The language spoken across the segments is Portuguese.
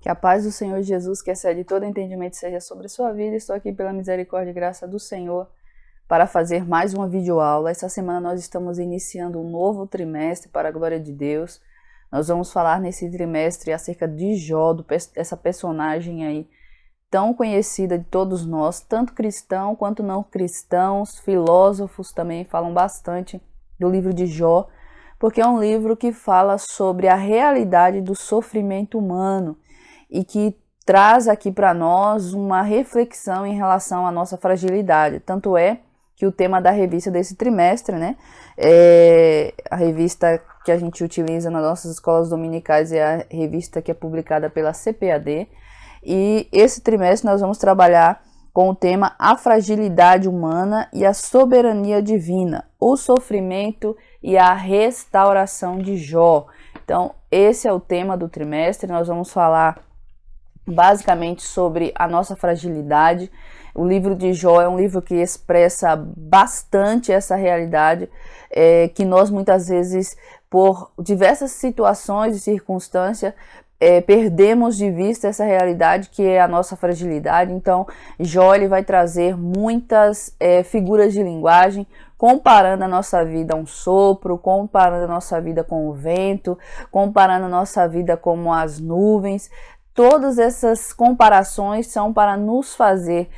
Que a paz do Senhor Jesus, que excede todo entendimento, seja sobre a sua vida. Estou aqui pela misericórdia e graça do Senhor para fazer mais uma videoaula. Essa semana nós estamos iniciando um novo trimestre para a glória de Deus. Nós vamos falar nesse trimestre acerca de Jó, essa personagem aí tão conhecida de todos nós, tanto cristão quanto não cristãos, filósofos também falam bastante do livro de Jó, porque é um livro que fala sobre a realidade do sofrimento humano e que traz aqui para nós uma reflexão em relação à nossa fragilidade. Tanto é que o tema da revista desse trimestre, né, a revista que a gente utiliza nas nossas escolas dominicais é a revista que é publicada pela CPAD, e esse trimestre nós vamos trabalhar com o tema A Fragilidade Humana e a Soberania Divina, o sofrimento e a restauração de Jó. Então, esse é o tema do trimestre. Nós vamos falar basicamente sobre a nossa fragilidade. O livro de Jó é um livro que expressa bastante essa realidade, que nós muitas vezes, por diversas situações e circunstâncias, perdemos de vista essa realidade que é a nossa fragilidade. Então, Jó ele vai trazer muitas figuras de linguagem, comparando a nossa vida a um sopro, comparando a nossa vida com o vento, comparando a nossa vida como as nuvens. Todas essas comparações são para nos fazer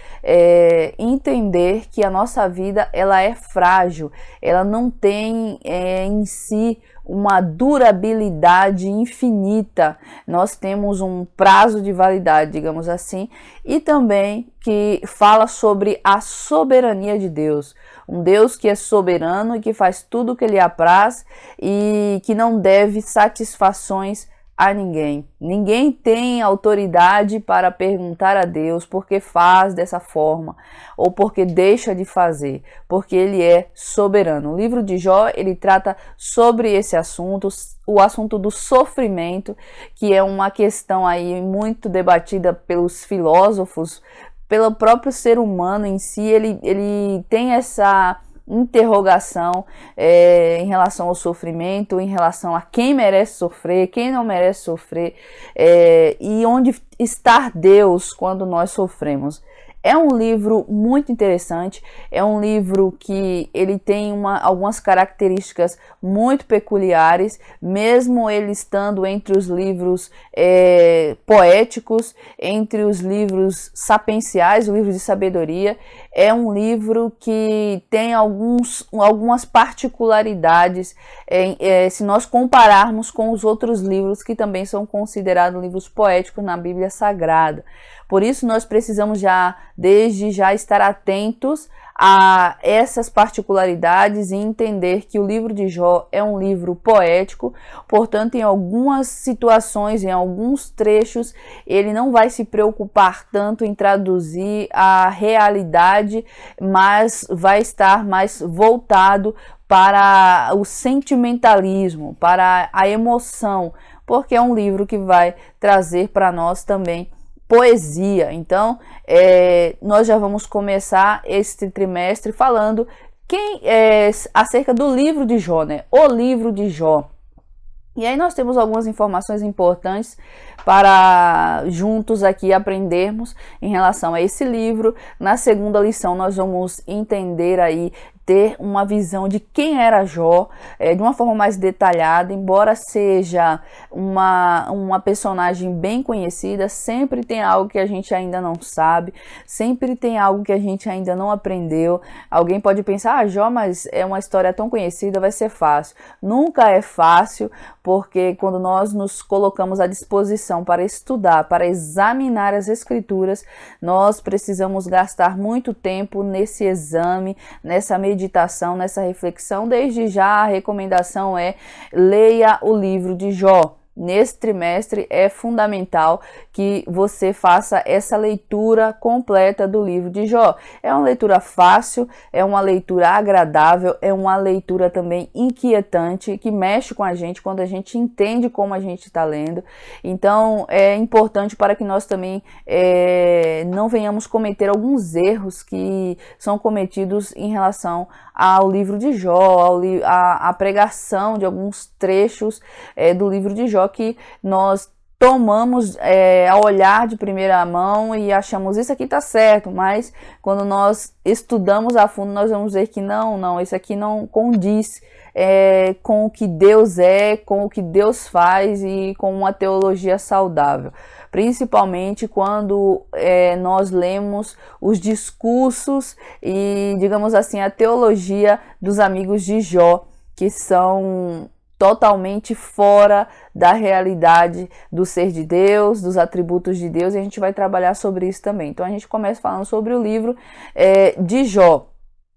entender que a nossa vida ela é frágil, ela não tem em si uma durabilidade infinita. Nós temos um prazo de validade, digamos assim, e também que fala sobre a soberania de Deus, um Deus que é soberano e que faz tudo o que lhe apraz e que não deve satisfações a ninguém. Ninguém tem autoridade para perguntar a Deus por que faz dessa forma ou porque deixa de fazer, porque ele é soberano. O livro de Jó, ele trata sobre esse assunto, o assunto do sofrimento, que é uma questão aí muito debatida pelos filósofos, pelo próprio ser humano em si. Ele tem essa interrogação em relação ao sofrimento, em relação a quem merece sofrer, quem não merece sofrer, e onde está Deus quando nós sofremos. É um livro muito interessante, é um livro que ele tem algumas características muito peculiares, mesmo ele estando entre os livros poéticos, entre os livros sapienciais, o livro de sabedoria. É um livro que tem algumas particularidades se nós compararmos com os outros livros que também são considerados livros poéticos na Bíblia Sagrada. Por isso nós precisamos desde já estar atentos a essas particularidades e entender que o livro de Jó é um livro poético, portanto, em algumas situações, em alguns trechos, ele não vai se preocupar tanto em traduzir a realidade, mas vai estar mais voltado para o sentimentalismo, para a emoção, porque é um livro que vai trazer para nós também poesia. Então, nós já vamos começar este trimestre falando acerca do livro de Jó, né? O livro de Jó. E aí nós temos algumas informações importantes para juntos aqui aprendermos em relação a esse livro. Na segunda lição nós vamos entender aí, ter uma visão de quem era Jó, de uma forma mais detalhada. Embora seja uma personagem bem conhecida, sempre tem algo que a gente ainda não sabe, sempre tem algo que a gente ainda não aprendeu. Alguém pode pensar, Jó, mas é uma história tão conhecida, vai ser fácil. Nunca é fácil, porque quando nós nos colocamos à disposição para estudar, para examinar as escrituras, nós precisamos gastar muito tempo nesse exame, nessa meditação, nessa reflexão. Desde já a recomendação é: leia o livro de Jó. Nesse trimestre é fundamental que você faça essa leitura completa do livro de Jó. É uma leitura fácil, é uma leitura agradável, é uma leitura também inquietante, que mexe com a gente quando a gente entende como a gente está lendo. Então é importante para que nós também não venhamos cometer alguns erros que são cometidos em relação ao livro de Jó, à pregação de alguns trechos do livro de Jó, que nós tomamos a olhar de primeira mão e achamos isso aqui está certo, mas quando nós estudamos a fundo, nós vamos ver que não, isso aqui não condiz com o que Deus é, com o que Deus faz e com uma teologia saudável. Principalmente quando nós lemos os discursos e, digamos assim, a teologia dos amigos de Jó, que são totalmente fora da realidade do ser de Deus, dos atributos de Deus, e a gente vai trabalhar sobre isso também. Então a gente começa falando sobre o livro de Jó.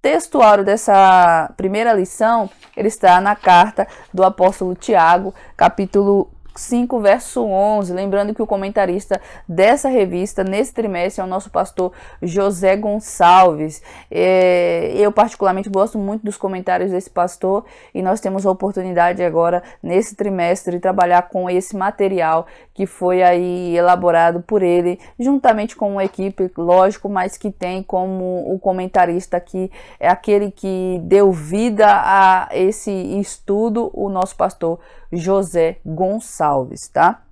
Textuário dessa primeira lição, ele está na carta do apóstolo Tiago, capítulo 5, verso 11, lembrando que o comentarista dessa revista, nesse trimestre, é o nosso pastor José Gonçalves. Eu particularmente gosto muito dos comentários desse pastor e nós temos a oportunidade agora, nesse trimestre, de trabalhar com esse material que foi aí elaborado por ele, juntamente com uma equipe, lógico, mas que tem como o comentarista aqui, é aquele que deu vida a esse estudo, o nosso pastor José Gonçalves, tá?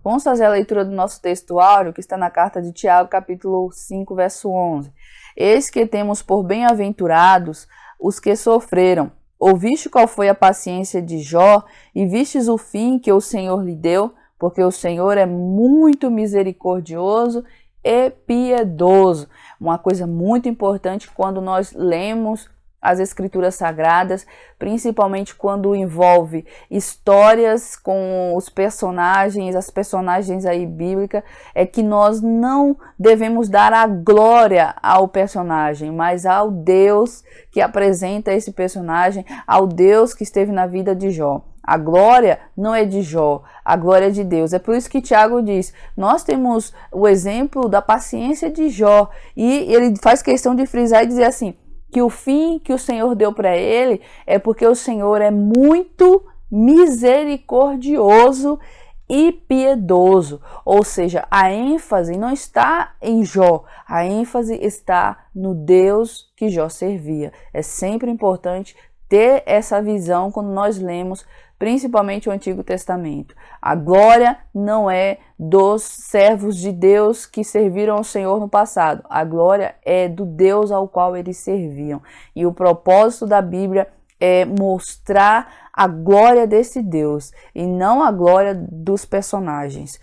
Vamos fazer a leitura do nosso textuário, que está na carta de Tiago, capítulo 5, verso 11. Eis que temos por bem-aventurados os que sofreram. Ouviste qual foi a paciência de Jó, e vistes o fim que o Senhor lhe deu, porque o Senhor é muito misericordioso e piedoso. Uma coisa muito importante quando nós lemos as escrituras sagradas, principalmente quando envolve histórias com os personagens, as personagens aí bíblicas, é que nós não devemos dar a glória ao personagem, mas ao Deus que apresenta esse personagem, ao Deus que esteve na vida de Jó. A glória não é de Jó, a glória é de Deus. É por isso que Tiago diz, nós temos o exemplo da paciência de Jó, e ele faz questão de frisar e dizer assim, que o fim que o Senhor deu para ele é porque o Senhor é muito misericordioso e piedoso. Ou seja, a ênfase não está em Jó, a ênfase está no Deus que Jó servia. É sempre importante ter essa visão quando nós lemos principalmente o Antigo Testamento. A glória não é dos servos de Deus que serviram ao Senhor no passado. A glória é do Deus ao qual eles serviam. E o propósito da Bíblia é mostrar a glória desse Deus e não a glória dos personagens.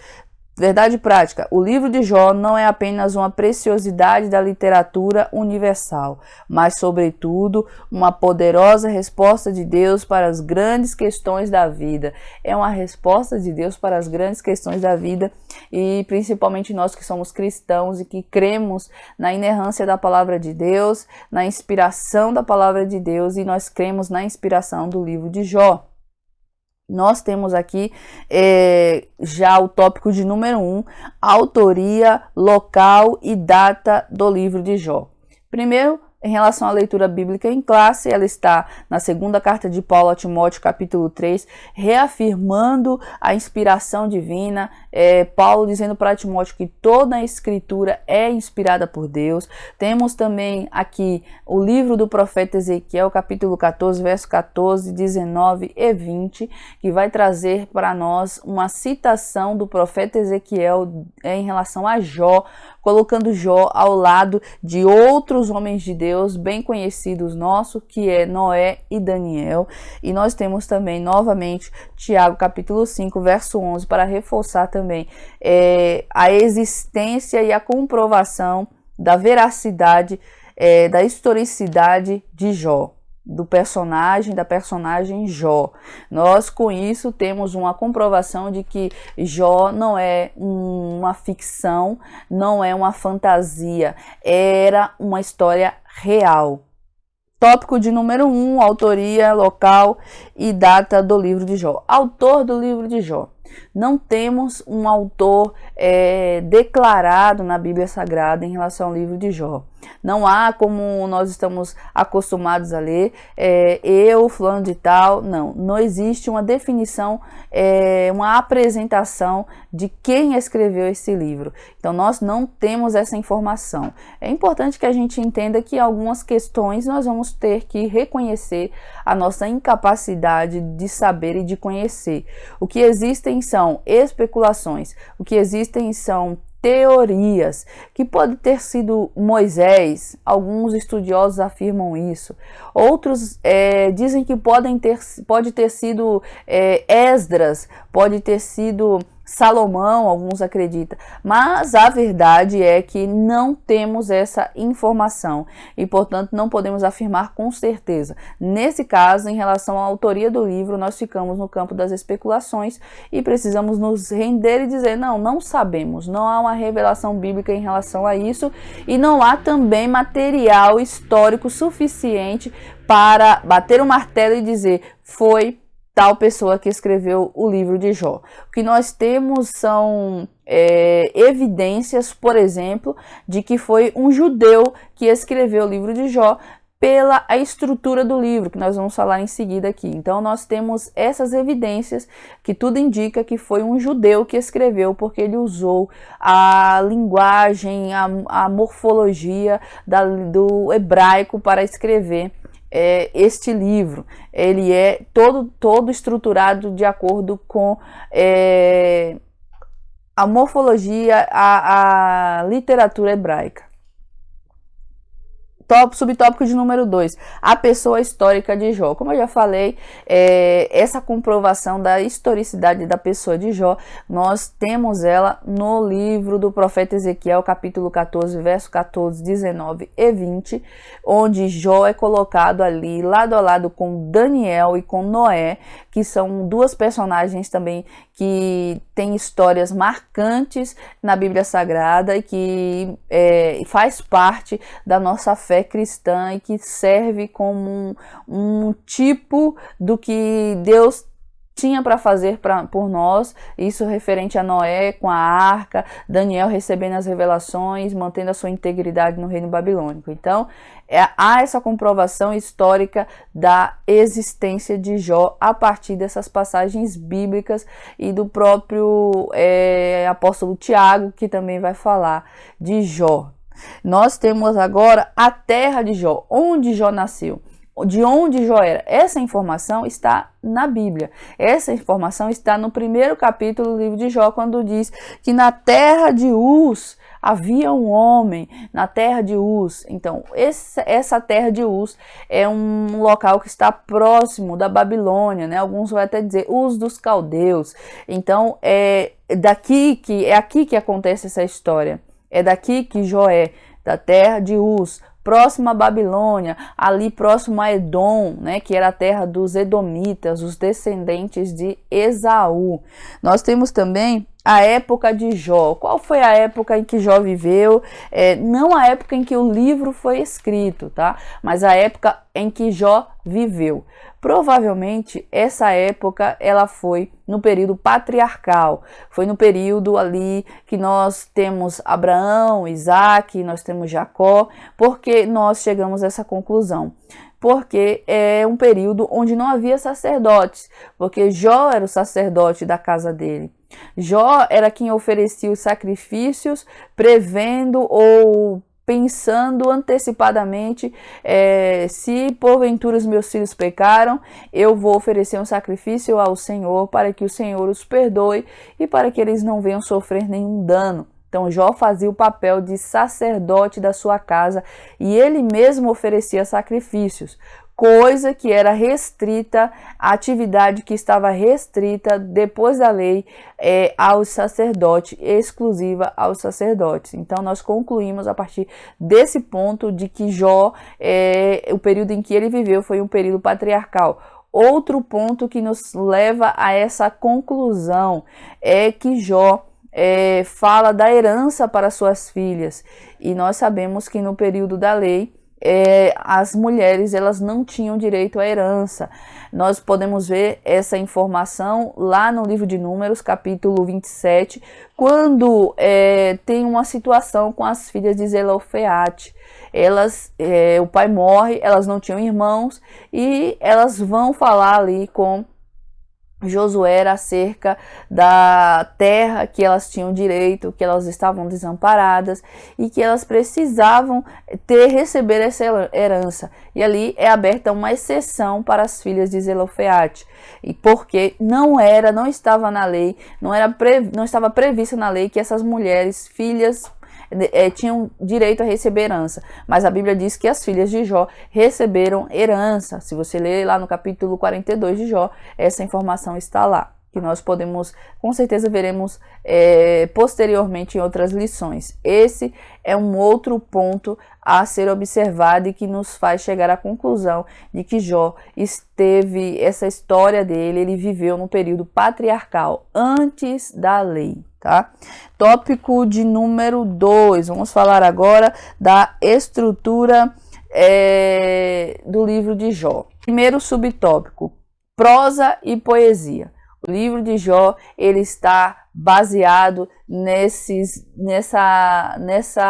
Verdade prática, o livro de Jó não é apenas uma preciosidade da literatura universal, mas, sobretudo, uma poderosa resposta de Deus para as grandes questões da vida. É uma resposta de Deus para as grandes questões da vida e, principalmente, nós que somos cristãos e que cremos na inerrância da palavra de Deus, na inspiração da palavra de Deus e nós cremos na inspiração do livro de Jó. Nós temos aqui já o tópico de número 1, autoria, local e data do livro de Jó. Primeiro, em relação à leitura bíblica em classe, ela está na segunda carta de Paulo a Timóteo, capítulo 3, reafirmando a inspiração divina, Paulo dizendo para Timóteo que toda a escritura é inspirada por Deus. Temos também aqui o livro do profeta Ezequiel, capítulo 14, verso 14, 19 e 20, que vai trazer para nós uma citação do profeta Ezequiel em relação a Jó, colocando Jó ao lado de outros homens de Deus bem conhecidos nossos, que é Noé e Daniel. E nós temos também, novamente, Tiago, capítulo 5, verso 11, para reforçar também a existência e a comprovação da veracidade, da historicidade de Jó, da personagem Jó. Nós com isso temos uma comprovação de que Jó não é uma ficção, não é uma fantasia, era uma história real. Tópico de número 1, autoria, local e data do livro de Jó. Autor do livro de Jó. Não temos um autor declarado na Bíblia Sagrada em relação ao livro de Jó. Não há, como nós estamos acostumados a ler, eu, fulano de tal, não existe uma definição, uma apresentação de quem escreveu esse livro. Então nós não temos essa informação. É importante que a gente entenda que algumas questões nós vamos ter que reconhecer a nossa incapacidade de saber e de conhecer. O que existem são são especulações, o que existem são teorias, que pode ter sido Moisés, alguns estudiosos afirmam isso, outros dizem que pode ter sido Esdras, pode ter sido Salomão, alguns acreditam, mas a verdade é que não temos essa informação e, portanto, não podemos afirmar com certeza. Nesse caso, em relação à autoria do livro, nós ficamos no campo das especulações e precisamos nos render e dizer, não sabemos, não há uma revelação bíblica em relação a isso e não há também material histórico suficiente para bater o martelo e dizer, foi tal pessoa que escreveu o livro de Jó. O que nós temos são evidências, por exemplo, de que foi um judeu que escreveu o livro de Jó pela a estrutura do livro, que nós vamos falar em seguida aqui. Então, nós temos essas evidências que tudo indica que foi um judeu que escreveu, porque ele usou a linguagem, a morfologia do hebraico para escrever este livro. Ele é todo estruturado de acordo com a morfologia, a literatura hebraica. Subtópico de número 2, a pessoa histórica de Jó. Como eu já falei, essa comprovação da historicidade da pessoa de Jó, nós temos ela no livro do profeta Ezequiel, capítulo 14, verso 14, 19 e 20, onde Jó é colocado ali lado a lado com Daniel e com Noé, que são duas personagens também que têm histórias marcantes na Bíblia Sagrada e que faz parte da nossa fé cristã e que serve como um tipo do que Deus tinha para fazer por nós, isso referente a Noé com a arca, Daniel recebendo as revelações, mantendo a sua integridade no reino babilônico. Então, há essa comprovação histórica da existência de Jó a partir dessas passagens bíblicas e do próprio apóstolo Tiago, que também vai falar de Jó. Nós temos agora a terra de Jó, onde Jó nasceu. De onde Jó era. Essa informação está na Bíblia. Essa informação está no primeiro capítulo do livro de Jó, quando diz que na terra de Uz havia um homem, na terra de Uz. Então, essa terra de Uz é um local que está próximo da Babilônia, né? Alguns vão até dizer Uz dos caldeus. Então, é aqui que acontece essa história. É daqui que Jó da terra de Uz, próximo à Babilônia, ali próximo a Edom, né, que era a terra dos Edomitas, os descendentes de Esaú. Nós temos também a época de Jó. Qual foi a época em que Jó viveu? Não a época em que o livro foi escrito, tá? Mas a época em que Jó viveu. Provavelmente essa época ela foi no período patriarcal, foi no período ali que nós temos Abraão, Isaac, nós temos Jacó. Porque nós chegamos a essa conclusão? Porque é um período onde não havia sacerdotes, porque Jó era o sacerdote da casa dele. Jó era quem oferecia os sacrifícios, prevendo ou pensando antecipadamente, se porventura os meus filhos pecaram, eu vou oferecer um sacrifício ao Senhor para que o Senhor os perdoe e para que eles não venham sofrer nenhum dano. Então Jó fazia o papel de sacerdote da sua casa e ele mesmo oferecia sacrifícios, coisa que era restrita, a atividade que estava restrita depois da lei aos sacerdotes, exclusiva aos sacerdotes. Então nós concluímos a partir desse ponto de que Jó, o período em que ele viveu foi um período patriarcal. Outro ponto que nos leva a essa conclusão é que Jó fala da herança para suas filhas, e nós sabemos que no período da lei as mulheres elas não tinham direito à herança. Nós podemos ver essa informação lá no livro de Números, capítulo 27, quando tem uma situação com as filhas de Zelofeate. O pai morre, elas não tinham irmãos e elas vão falar ali com Josué era acerca da terra que elas tinham direito, que elas estavam desamparadas e que elas precisavam receber essa herança. E ali é aberta uma exceção para as filhas de Zelofeate, e porque não estava na lei, não estava previsto na lei que essas mulheres, filhas, tinham direito a receber herança, mas a Bíblia diz que as filhas de Jó receberam herança. Se você ler lá no capítulo 42 de Jó, essa informação está lá, que nós podemos, com certeza veremos posteriormente em outras lições. Esse é um outro ponto a ser observado e que nos faz chegar à conclusão de que Jó esteve, essa história dele, ele viveu no período patriarcal, antes da lei. Tá? Tópico de número 2, vamos falar agora da estrutura do livro de Jó. Primeiro subtópico, prosa e poesia. O livro de Jó, ele está baseado nessa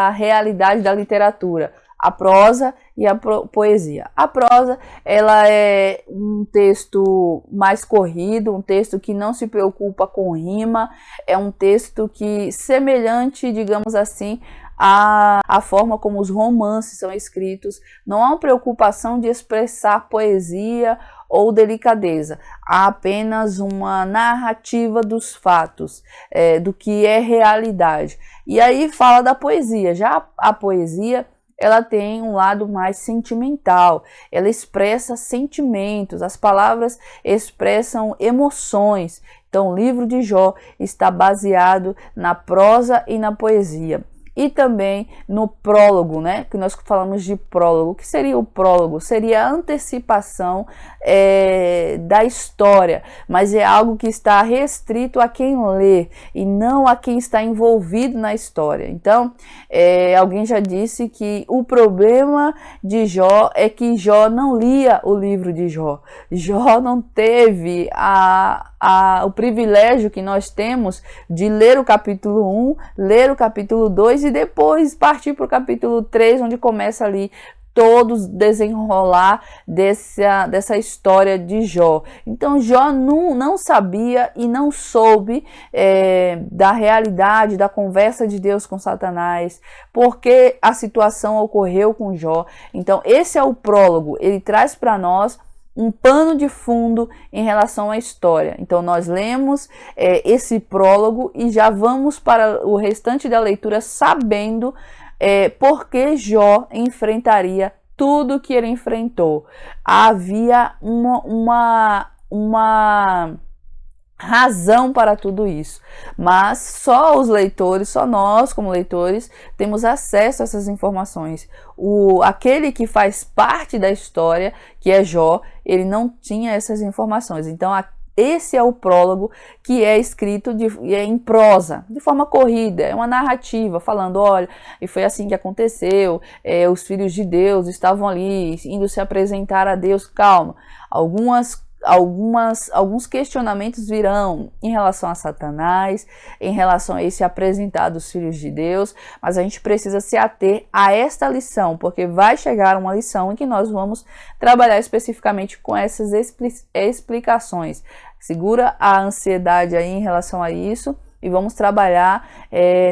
realidade da literatura, a prosa e a poesia. A prosa, ela é um texto mais corrido, um texto que não se preocupa com rima, é um texto que semelhante, digamos assim, a forma como os romances são escritos. Não há uma preocupação de expressar poesia ou delicadeza, há apenas uma narrativa dos fatos, do que é realidade. E aí fala da poesia. Já a poesia, ela tem um lado mais sentimental, ela expressa sentimentos, as palavras expressam emoções. Então o livro de Jó está baseado na prosa e na poesia. E também no prólogo, né? Que nós falamos de prólogo. O que seria o prólogo? Seria a antecipação da história, mas é algo que está restrito a quem lê e não a quem está envolvido na história. Então, alguém já disse que o problema de Jó é que Jó não lia o livro de Jó. Jó não teve o privilégio que nós temos de ler o capítulo 1, ler o capítulo 2 e depois partir para o capítulo 3, onde começa ali todos desenrolar dessa história de Jó. Então Jó não sabia e não soube da realidade, da conversa de Deus com Satanás, porque a situação ocorreu com Jó. Então esse é o prólogo, ele traz para nós um pano de fundo em relação à história. Então nós lemos esse prólogo e já vamos para o restante da leitura sabendo por que Jó enfrentaria tudo que ele enfrentou. Havia uma razão para tudo isso, mas só os leitores, só nós como leitores temos acesso a essas informações. Aquele que faz parte da história, que é Jó, ele não tinha essas informações. Então esse é o prólogo, que é escrito em prosa, de forma corrida, é uma narrativa, falando, olha, e foi assim que aconteceu, os filhos de Deus estavam ali, indo se apresentar a Deus. Calma, alguns questionamentos virão em relação a Satanás, em relação a esse apresentar dos filhos de Deus, mas a gente precisa se ater a esta lição, porque vai chegar uma lição em que nós vamos trabalhar especificamente com essas explicações. Segura a ansiedade aí em relação a isso e vamos trabalhar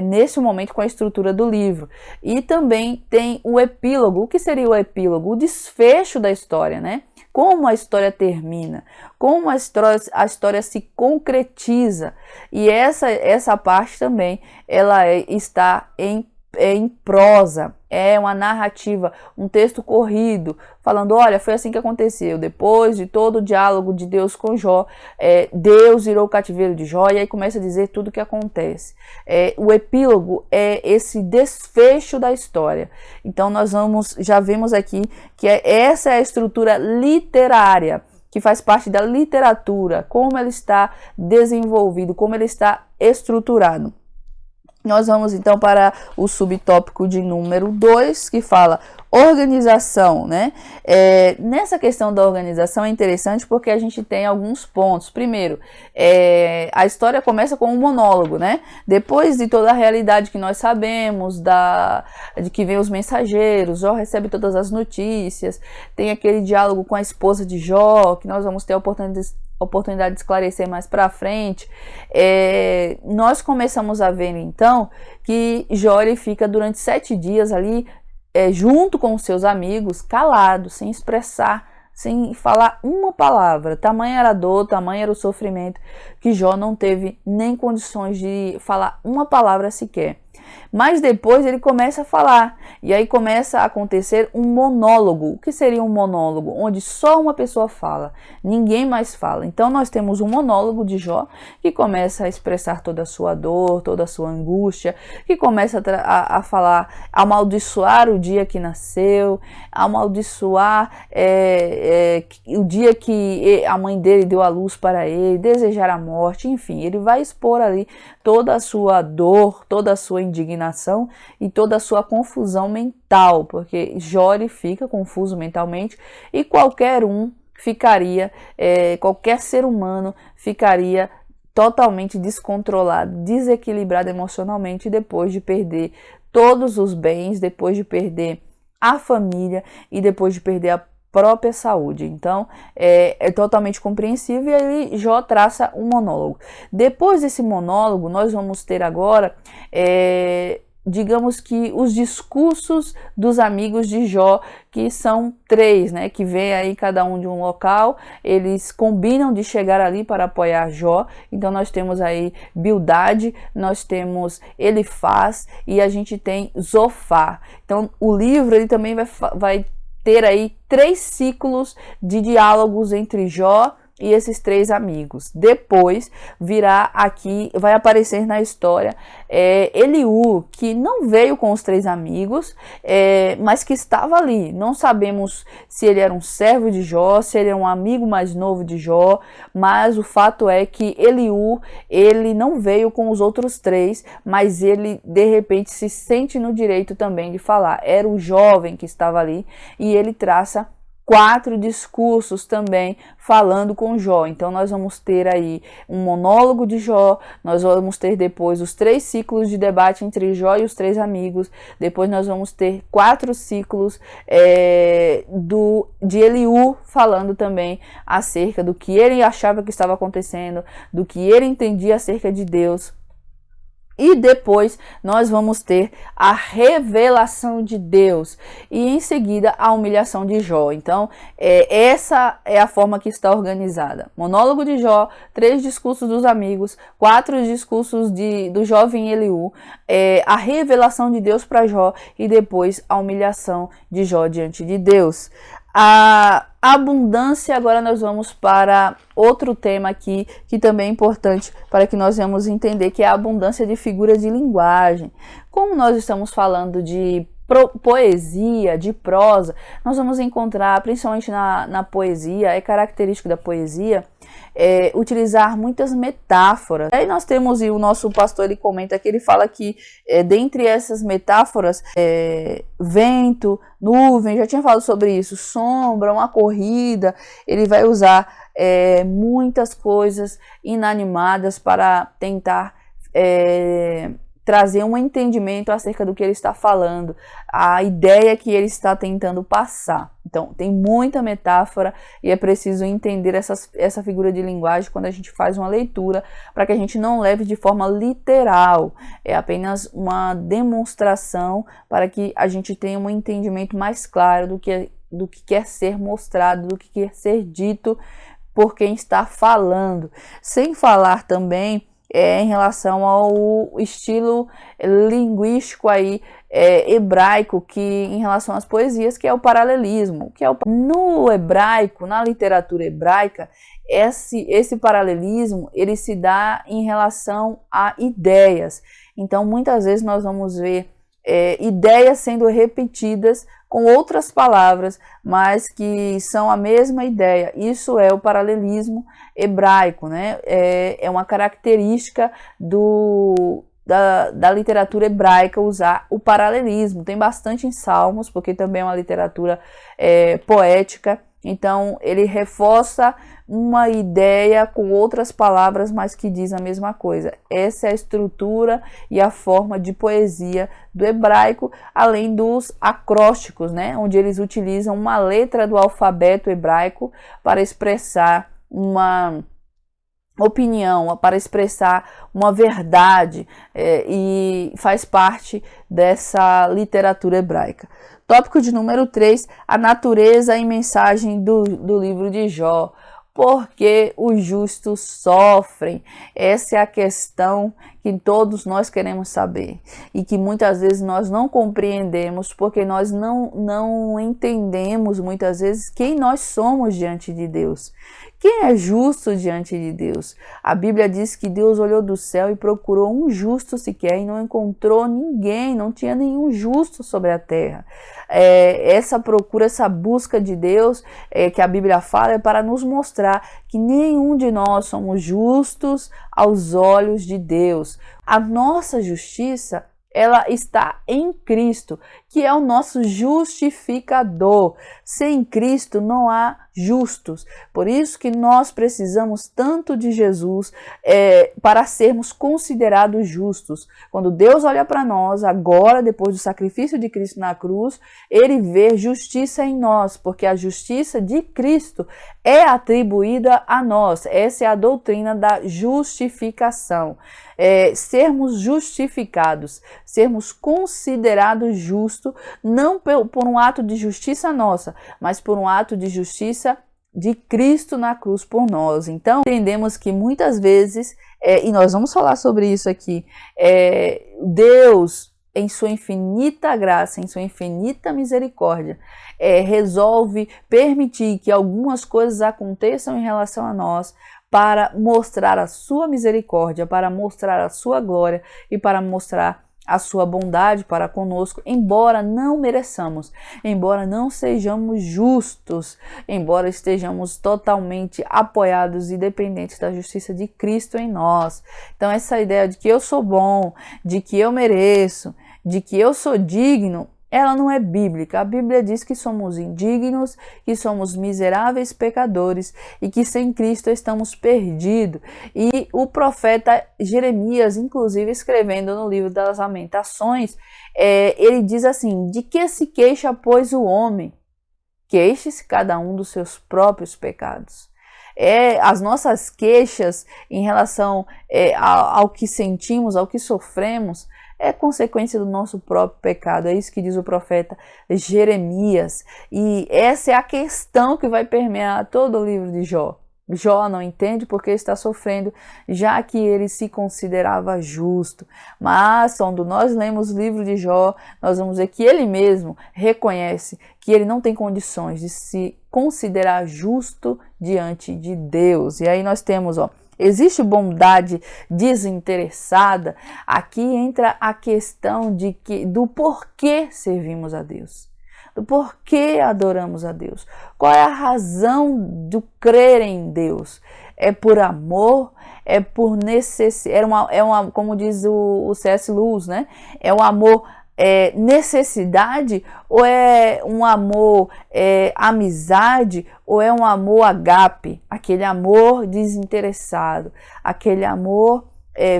nesse momento com a estrutura do livro. E também tem o epílogo. O que seria o epílogo? O desfecho da história, né? Como a história termina, como a história se concretiza. E essa parte também ela está em prosa, é uma narrativa, um texto corrido, falando, olha, foi assim que aconteceu, depois de todo o diálogo de Deus com Jó, Deus irou o cativeiro de Jó, e aí começa a dizer tudo o que acontece. O epílogo é esse desfecho da história. Então nós já vemos aqui que essa é a estrutura literária, que faz parte da literatura, como ela está desenvolvido, como ele está estruturado. Nós vamos então para o subtópico de número 2, que fala organização, né? Nessa questão da organização é interessante porque a gente tem alguns pontos. Primeiro, a história começa com um monólogo, né? Depois de toda a realidade que nós sabemos, de que vem os mensageiros, Jó recebe todas as notícias, tem aquele diálogo com a esposa de Jó, que nós vamos ter a oportunidade de esclarecer mais para frente, nós começamos a ver então que Jó ele fica durante 7 dias ali junto com os seus amigos, calado, sem expressar, sem falar uma palavra. Tamanha era a dor, tamanho era o sofrimento, que Jó não teve nem condições de falar uma palavra sequer. Mas depois ele começa a falar, e aí começa a acontecer um monólogo. O que seria um monólogo? Onde só uma pessoa fala, ninguém mais fala. Então nós temos um monólogo de Jó, que começa a expressar toda a sua dor, toda a sua angústia, que começa a falar, amaldiçoar o dia que nasceu, amaldiçoar o dia que a mãe dele deu a luz para ele, desejar a morte, enfim, ele vai expor ali toda a sua dor, toda a sua indignação e toda a sua confusão mental, porque Jó fica confuso mentalmente e qualquer ser humano ficaria totalmente descontrolado, desequilibrado emocionalmente depois de perder todos os bens, depois de perder a família e depois de perder a própria saúde. Então é totalmente compreensível, e aí Jó traça um monólogo. Depois desse monólogo nós vamos ter agora digamos que os discursos dos amigos de Jó, que são 3, né, que vem aí cada um de um local, eles combinam de chegar ali para apoiar Jó. Então nós temos aí Bildade, nós temos Elifaz e a gente tem Zofar. Então o livro ele também vai ter aí 3 ciclos de diálogos entre Jó e esses 3 amigos. Depois virá aqui, vai aparecer na história Eliú, que não veio com os 3 amigos, mas que estava ali. Não sabemos se ele era um servo de Jó, se ele é um amigo mais novo de Jó, mas o fato é que Eliú, ele não veio com os outros 3, mas ele de repente se sente no direito também de falar. Era o jovem que estava ali e ele traça 4 discursos também falando com Jó. Então nós vamos ter aí um monólogo de Jó, nós vamos ter depois os 3 ciclos de debate entre Jó e os 3 amigos, depois nós vamos ter 4 ciclos de Eliú falando também acerca do que ele achava que estava acontecendo, do que ele entendia acerca de Deus. E depois nós vamos ter a revelação de Deus e em seguida a humilhação de Jó. Então essa é a forma que está organizada: monólogo de Jó, 3 discursos dos amigos, 4 discursos do jovem Eliú, a revelação de Deus para Jó e depois a humilhação de Jó diante de Deus. A abundância, agora nós vamos para outro tema aqui, que também é importante para que nós venhamos entender, que é a abundância de figura de linguagem. Como nós estamos falando de poesia, de prosa, nós vamos encontrar, principalmente na poesia, é característico da poesia, utilizar muitas metáforas. Aí nós temos, e o nosso pastor ele comenta que ele fala que dentre essas metáforas, vento, nuvem, já tinha falado sobre isso, sombra, uma corrida, ele vai usar muitas coisas inanimadas para tentar trazer um entendimento acerca do que ele está falando, a ideia que ele está tentando passar. Então, tem muita metáfora e é preciso entender essa figura de linguagem quando a gente faz uma leitura, para que a gente não leve de forma literal. É apenas uma demonstração para que a gente tenha um entendimento mais claro do que quer ser mostrado, do que quer ser dito por quem está falando. Sem falar também em relação ao estilo linguístico aí, hebraico, que em relação às poesias, que é o paralelismo, no hebraico, na literatura hebraica, esse paralelismo ele se dá em relação a ideias. Então muitas vezes nós vamos ver ideias sendo repetidas com outras palavras, mas que são a mesma ideia. Isso é o paralelismo hebraico, né? É uma característica da literatura hebraica usar o paralelismo. Tem bastante em Salmos, porque também é uma literatura poética. Então ele reforça uma ideia com outras palavras, mas que diz a mesma coisa. Essa é a estrutura e a forma de poesia do hebraico, além dos acrósticos, né, onde eles utilizam uma letra do alfabeto hebraico para expressar uma opinião, para expressar uma verdade, e faz parte dessa literatura hebraica. Tópico de número 3, a natureza e mensagem do livro de Jó. Porque os justos sofrem? Essa é a questão que todos nós queremos saber e que muitas vezes nós não compreendemos, porque nós não entendemos muitas vezes quem nós somos diante de Deus. Quem é justo diante de Deus? A Bíblia diz que Deus olhou do céu e procurou um justo sequer e não encontrou ninguém, não tinha nenhum justo sobre a terra. Essa procura, essa busca de Deus que a Bíblia fala é para nos mostrar que nenhum de nós somos justos aos olhos de Deus. A nossa justiça, ela está em Cristo, que é o nosso justificador. Sem Cristo não há justos. Por isso que nós precisamos tanto de Jesus para sermos considerados justos. Quando Deus olha para nós, agora, depois do sacrifício de Cristo na cruz, Ele vê justiça em nós, porque a justiça de Cristo é atribuída a nós. Essa é a doutrina da justificação. Sermos justificados, sermos considerados justos, não por um ato de justiça nossa, mas por um ato de justiça de Cristo na cruz por nós. Então, entendemos que muitas vezes, e nós vamos falar sobre isso aqui, Deus, em sua infinita graça, em sua infinita misericórdia, resolve permitir que algumas coisas aconteçam em relação a nós, para mostrar a sua misericórdia, para mostrar a sua glória e para mostrar a sua bondade para conosco, embora não mereçamos, embora não sejamos justos, embora estejamos totalmente apoiados e dependentes da justiça de Cristo em nós. Então essa ideia de que eu sou bom, de que eu mereço, de que eu sou digno, ela não é bíblica. A Bíblia diz que somos indignos, que somos miseráveis pecadores e que sem Cristo estamos perdidos. E o profeta Jeremias, inclusive, escrevendo no livro das Lamentações, ele diz assim: de que se queixa, pois, o homem? Queixe-se cada um dos seus próprios pecados. As nossas queixas em relação ao que sentimos, ao que sofremos, é consequência do nosso próprio pecado. É isso que diz o profeta Jeremias. E essa é a questão que vai permear todo o livro de Jó. Jó não entende porque está sofrendo, já que ele se considerava justo. Mas quando nós lemos o livro de Jó, nós vamos ver que ele mesmo reconhece que ele não tem condições de se considerar justo diante de Deus. E aí nós temos, existe bondade desinteressada? Aqui entra a questão do porquê servimos a Deus, do porquê adoramos a Deus. Qual é a razão do crer em Deus? É por amor? É por necessidade? Como diz o C.S. Lewis, né? É um amor necessidade, ou é um amor amizade, ou é um amor agape, aquele amor desinteressado, aquele amor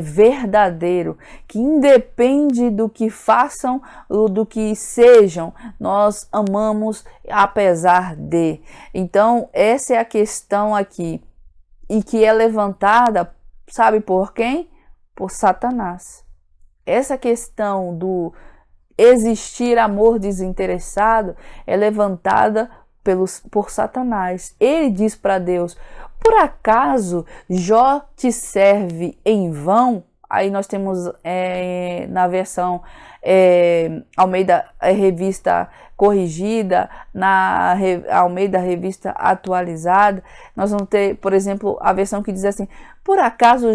verdadeiro, que independe do que façam, do que sejam, nós amamos apesar de. Então essa é a questão aqui, e que é levantada, sabe por quem? Por Satanás. Essa questão do existir amor desinteressado é levantada por Satanás. Ele diz para Deus: por acaso Jó te serve em vão? Aí nós temos na versão Almeida Revista Corrigida, na Almeida Revista Atualizada, nós vamos ter, por exemplo, a versão que diz assim: por acaso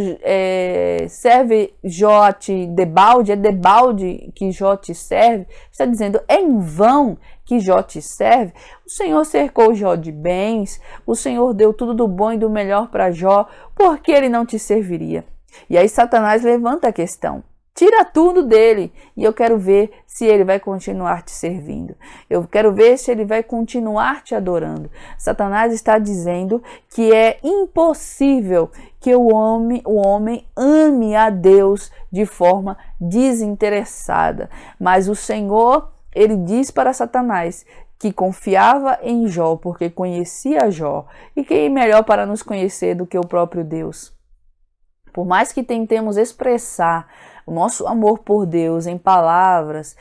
serve Jó te debalde? É debalde que Jó te serve? Está dizendo, é em vão que Jó te serve? O Senhor cercou Jó de bens, o Senhor deu tudo do bom e do melhor para Jó, por que ele não te serviria? E aí Satanás levanta a questão: tira tudo dele e eu quero ver se ele vai continuar te servindo. Eu quero ver se ele vai continuar te adorando. Satanás está dizendo que é impossível que o homem ame a Deus de forma desinteressada. Mas o Senhor, ele diz para Satanás que confiava em Jó, porque conhecia Jó. E quem é melhor para nos conhecer do que o próprio Deus? Por mais que tentemos expressar o nosso amor por Deus em palavras,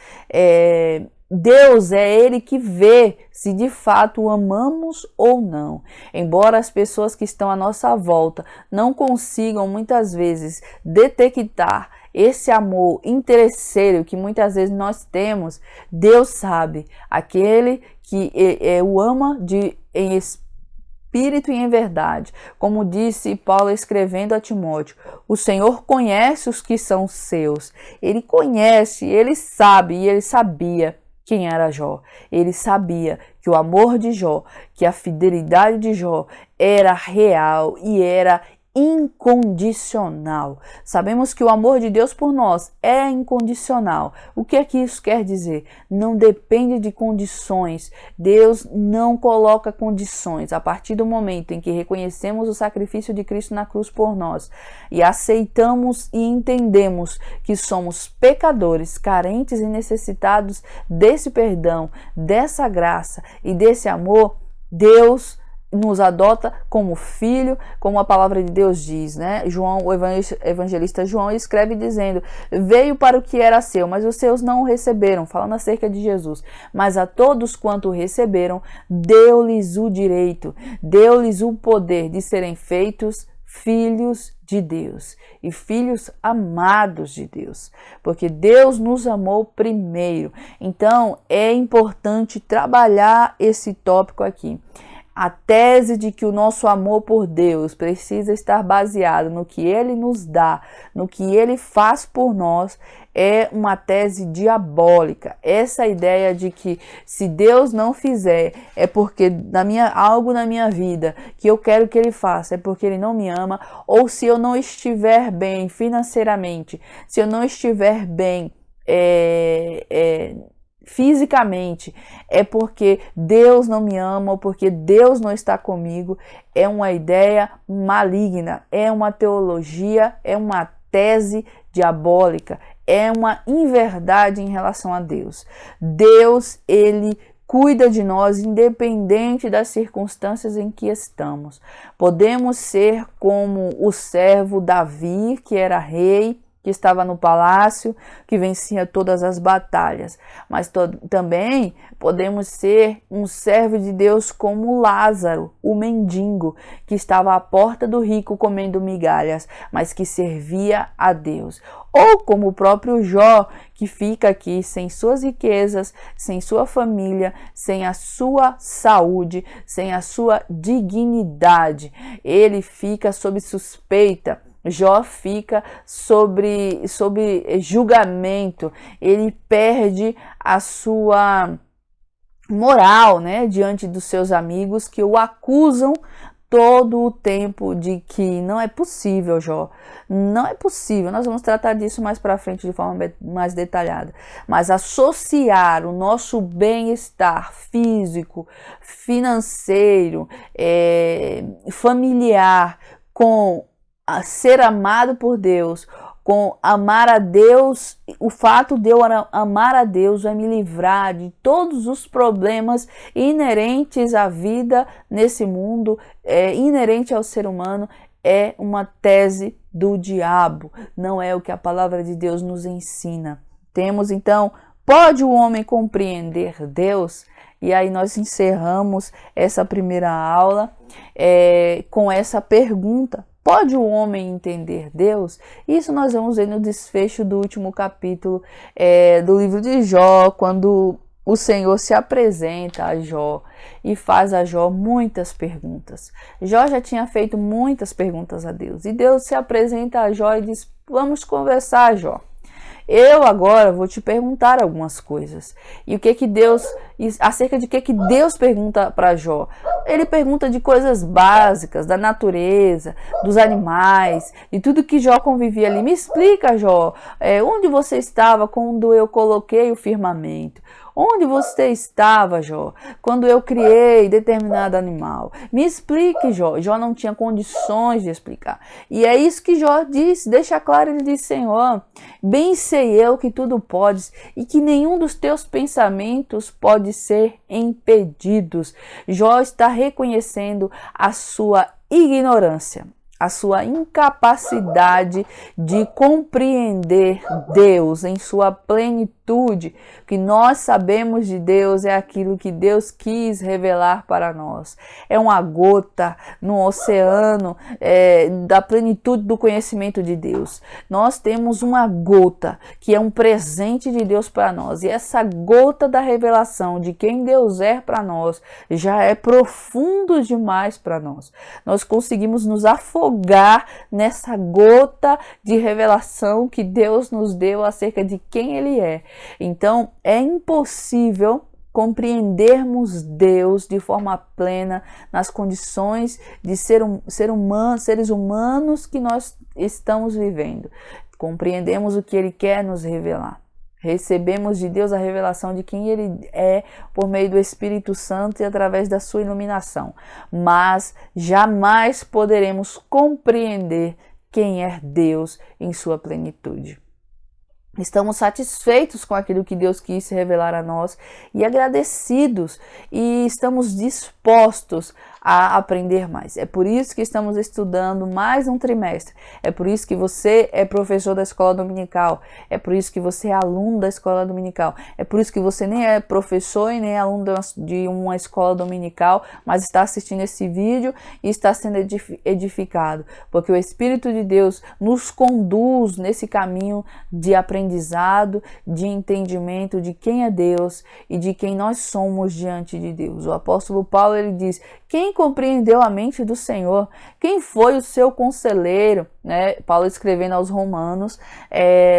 Deus é Ele que vê se de fato o amamos ou não. Embora as pessoas que estão à nossa volta não consigam muitas vezes detectar esse amor interesseiro que muitas vezes nós temos, Deus sabe, aquele que o ama em espírito e em verdade. Como disse Paulo escrevendo a Timóteo, o Senhor conhece os que são seus. Ele conhece, ele sabe e ele sabia quem era Jó. Ele sabia que o amor de Jó, que a fidelidade de Jó era real e era incondicional. Sabemos que o amor de Deus por nós é incondicional. O que é que isso quer dizer? Não depende de condições. Deus não coloca condições. A partir do momento em que reconhecemos o sacrifício de Cristo na cruz por nós e aceitamos e entendemos que somos pecadores, carentes e necessitados desse perdão, dessa graça e desse amor, Deus nos adota como filho, como a palavra de Deus diz, né? João, o evangelista João escreve dizendo: veio para o que era seu, mas os seus não o receberam, falando acerca de Jesus. Mas a todos quanto o receberam, deu-lhes o direito, deu-lhes o poder de serem feitos filhos de Deus e filhos amados de Deus, porque Deus nos amou primeiro. Então é importante trabalhar esse tópico aqui. A tese de que o nosso amor por Deus precisa estar baseado no que Ele nos dá, no que Ele faz por nós, é uma tese diabólica. Essa ideia de que se Deus não fizer, é porque algo na minha vida que eu quero que Ele faça, é porque Ele não me ama, ou se eu não estiver bem financeiramente, se eu não estiver bem fisicamente, é porque Deus não me ama ou porque Deus não está comigo, é uma ideia maligna, é uma teologia, é uma tese diabólica, é uma inverdade em relação a Deus. Deus, Ele cuida de nós independente das circunstâncias em que estamos. Podemos ser como o servo Davi, que era rei, que estava no palácio, que vencia todas as batalhas. Mas também podemos ser um servo de Deus como Lázaro, o mendigo, que estava à porta do rico comendo migalhas, mas que servia a Deus. Ou como o próprio Jó, que fica aqui sem suas riquezas, sem sua família, sem a sua saúde, sem a sua dignidade. Ele fica sob suspeita. Jó fica sob julgamento, ele perde a sua moral, né, diante dos seus amigos que o acusam todo o tempo de que não é possível, Jó, não é possível. Nós vamos tratar disso mais para frente de forma mais detalhada, mas associar o nosso bem-estar físico, financeiro, familiar com a ser amado por Deus, com amar a Deus, o fato de eu amar a Deus vai me livrar de todos os problemas inerentes à vida nesse mundo, inerente ao ser humano, é uma tese do diabo, não é o que a palavra de Deus nos ensina. Temos então, pode o homem compreender Deus? E aí nós encerramos essa primeira aula com essa pergunta. Pode o homem entender Deus? Isso nós vamos ver no desfecho do último capítulo do livro de Jó, quando o Senhor se apresenta a Jó e faz a Jó muitas perguntas. Jó já tinha feito muitas perguntas a Deus e Deus se apresenta a Jó e diz: vamos conversar, Jó. Eu agora vou te perguntar algumas coisas. E o que Deus, acerca de que Deus pergunta para Jó? Ele pergunta de coisas básicas, da natureza, dos animais, de tudo que Jó convivia ali. Me explica, Jó, onde você estava quando eu coloquei o firmamento? Onde você estava, Jó, quando eu criei determinado animal? Me explique, Jó. Jó não tinha condições de explicar. E é isso que Jó disse, deixa claro, ele diz: Senhor, bem sei eu que tudo podes e que nenhum dos teus pensamentos pode pode ser impedidos. Jó está reconhecendo a sua ignorância, a sua incapacidade de compreender Deus em sua plenitude. O que nós sabemos de Deus é aquilo que Deus quis revelar para nós. É uma gota no oceano da plenitude do conhecimento de Deus. Nós temos uma gota que é um presente de Deus para nós. E essa gota da revelação de quem Deus é para nós já é profundo demais para nós. Nós conseguimos nos afogar nessa gota de revelação que Deus nos deu acerca de quem Ele é. Então, é impossível compreendermos Deus de forma plena nas condições de seres humanos que nós estamos vivendo. Compreendemos o que Ele quer nos revelar. Recebemos de Deus a revelação de quem Ele é por meio do Espírito Santo e através da sua iluminação. Mas jamais poderemos compreender quem é Deus em sua plenitude. Estamos satisfeitos com aquilo que Deus quis revelar a nós e agradecidos, e estamos dispostos a aprender mais. É por isso que estamos estudando mais um trimestre. É por isso que você é professor da escola dominical. É por isso que você é aluno da escola dominical. É por isso que você nem é professor e nem é aluno de uma escola dominical, mas está assistindo esse vídeo e está sendo edificado. Porque o Espírito de Deus nos conduz nesse caminho de aprendizado, de entendimento de quem é Deus e de quem nós somos diante de Deus. O apóstolo Paulo, ele diz: quem compreendeu a mente do Senhor? Quem foi o seu conselheiro? Paulo escrevendo aos Romanos,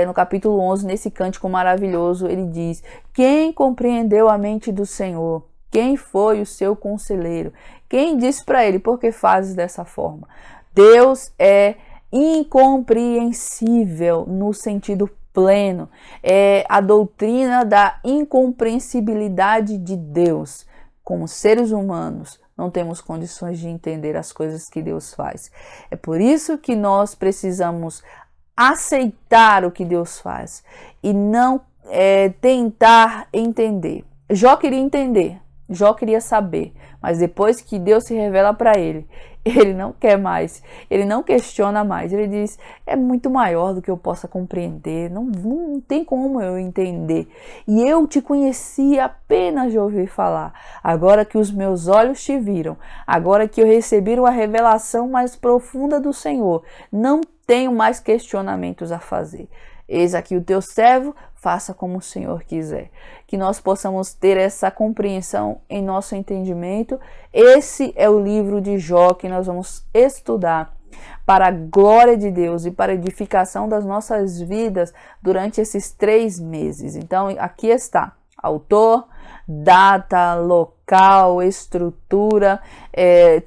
no capítulo 11, nesse cântico maravilhoso, ele diz: quem compreendeu a mente do Senhor? Quem foi o seu conselheiro? Quem disse para ele: por que fazes dessa forma? Deus é incompreensível no sentido pleno. É a doutrina da incompreensibilidade de Deus. Como seres humanos, não temos condições de entender as coisas que Deus faz. É por isso que nós precisamos aceitar o que Deus faz e não tentar entender. Jó queria entender, Jó queria saber, mas depois que Deus se revela para ele, ele não quer mais, ele não questiona mais, ele diz: é muito maior do que eu possa compreender, não tem como eu entender. E eu te conheci apenas de ouvir falar, agora que os meus olhos te viram, agora que eu recebi uma revelação mais profunda do Senhor, não tenho mais questionamentos a fazer. Eis aqui o teu servo, faça como o Senhor quiser. Que nós possamos ter essa compreensão em nosso entendimento. Esse é o livro de Jó que nós vamos estudar para a glória de Deus e para a edificação das nossas vidas durante esses 3 meses. Então, aqui está: autor, data, local, estrutura,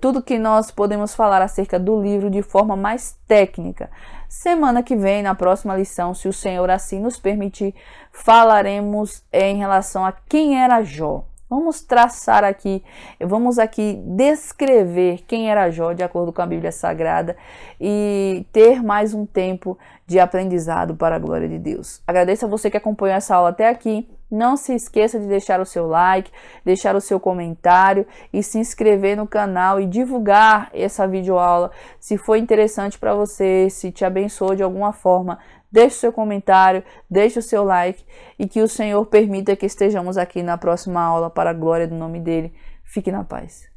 tudo que nós podemos falar acerca do livro de forma mais técnica. Semana que vem, na próxima lição, se o Senhor assim nos permitir, falaremos em relação a quem era Jó. Vamos traçar aqui, vamos aqui descrever quem era Jó de acordo com a Bíblia Sagrada e ter mais um tempo de aprendizado para a glória de Deus. Agradeço a você que acompanhou essa aula até aqui. Não se esqueça de deixar o seu like, deixar o seu comentário e se inscrever no canal e divulgar essa videoaula. Se foi interessante para você, se te abençoou de alguma forma, deixe o seu comentário, deixe o seu like e que o Senhor permita que estejamos aqui na próxima aula para a glória do nome dele. Fique na paz.